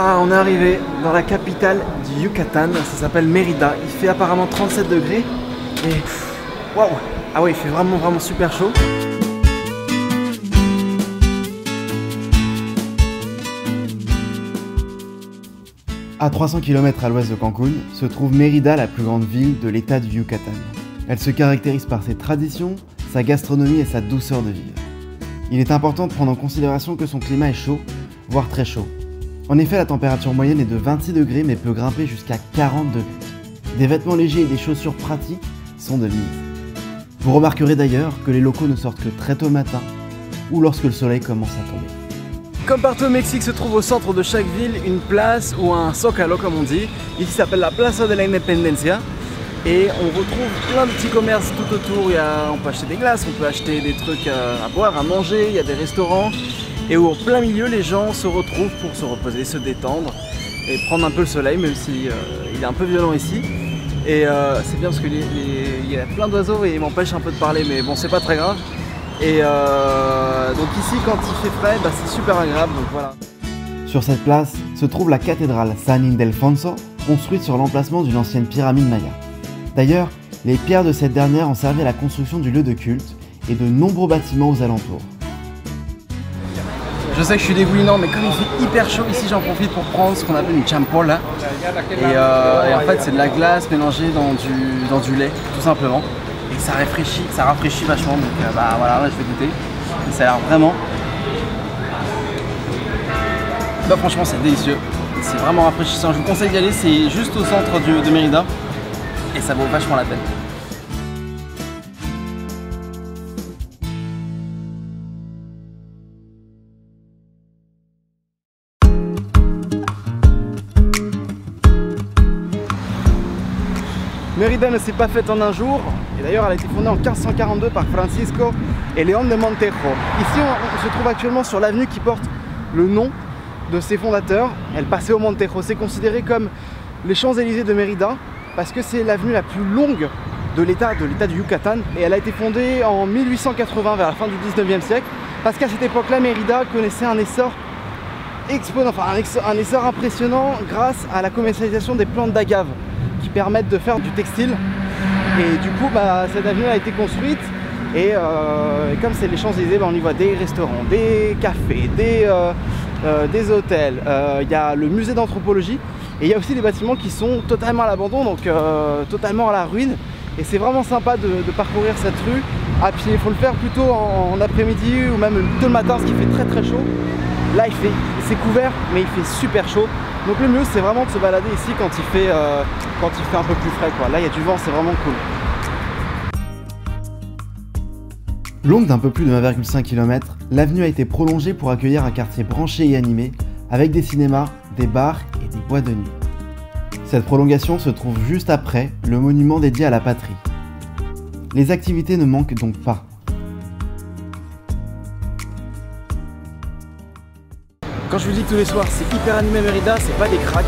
Ah, on est arrivé dans la capitale du Yucatan, ça s'appelle Mérida. Il fait apparemment 37 degrés et waouh! Ah ouais, il fait vraiment super chaud. À 300 km à l'ouest de Cancún se trouve Mérida, la plus grande ville de l'état du Yucatan. Elle se caractérise par ses traditions, sa gastronomie et sa douceur de vivre. Il est important de prendre en considération que son climat est chaud, voire très chaud. En effet, la température moyenne est de 26 degrés mais peut grimper jusqu'à 40 degrés. Des vêtements légers et des chaussures pratiques sont de mise. Vous remarquerez d'ailleurs que les locaux ne sortent que très tôt le matin ou lorsque le soleil commence à tomber. Comme partout au Mexique, se trouve au centre de chaque ville une place ou un zócalo comme on dit. Ici ça s'appelle la Plaza de la Independencia. Et on retrouve plein de petits commerces tout autour. On peut acheter des glaces, on peut acheter des trucs à boire, à manger, il y a des restaurants. Et où en plein milieu les gens se retrouvent pour se reposer, se détendre et prendre un peu le soleil, même si il est un peu violent ici. Et c'est bien parce qu'il y a plein d'oiseaux et ils m'empêchent un peu de parler, mais bon, c'est pas très grave. Et donc ici, quand il fait frais, bah, c'est super agréable, donc voilà. Sur cette place se trouve la cathédrale San Ildefonso, construite sur l'emplacement d'une ancienne pyramide maya. D'ailleurs, les pierres de cette dernière ont servi à la construction du lieu de culte et de nombreux bâtiments aux alentours. Je sais que je suis dégoulinant, mais comme il fait hyper chaud ici, j'en profite pour prendre ce qu'on appelle une champola. Et en fait, c'est de la glace mélangée dans du lait, tout simplement. Et ça rafraîchit vachement. Donc bah voilà, là je vais goûter. Et ça a l'air vraiment. Bah franchement, c'est délicieux. C'est vraiment rafraîchissant. Je vous conseille d'y aller. C'est juste au centre de Mérida. Et ça vaut vachement la peine. Mérida ne s'est pas faite en un jour, et d'ailleurs elle a été fondée en 1542 par Francisco et León de Montejo. Ici on se trouve actuellement sur l'avenue qui porte le nom de ses fondateurs, El Paseo Montejo. C'est considéré comme les Champs-Élysées de Mérida, parce que c'est l'avenue la plus longue de l'état du Yucatan, et elle a été fondée en 1880 vers la fin du 19e siècle, parce qu'à cette époque-là Mérida connaissait un essor impressionnant grâce à la commercialisation des plantes d'agave, qui permettent de faire du textile. Et du coup cette avenue a été construite et comme c'est les Champs-Élysées, on y voit des restaurants, des cafés, des hôtels, il y a le musée d'anthropologie et il y a aussi des bâtiments qui sont totalement à l'abandon, donc totalement à la ruine, et c'est vraiment sympa de parcourir cette rue à pied. Il faut le faire plutôt en après-midi ou même tôt le matin parce qu'il fait très chaud. Là c'est couvert mais il fait super chaud. Donc le mieux c'est vraiment de se balader ici quand il fait un peu plus frais, quoi. Là il y a du vent, c'est vraiment cool. Longue d'un peu plus de 1,5 km, l'avenue a été prolongée pour accueillir un quartier branché et animé avec des cinémas, des bars et des boîtes de nuit. Cette prolongation se trouve juste après le monument dédié à la patrie. Les activités ne manquent donc pas. Quand je vous dis que tous les soirs c'est hyper animé Mérida, c'est pas des cracks.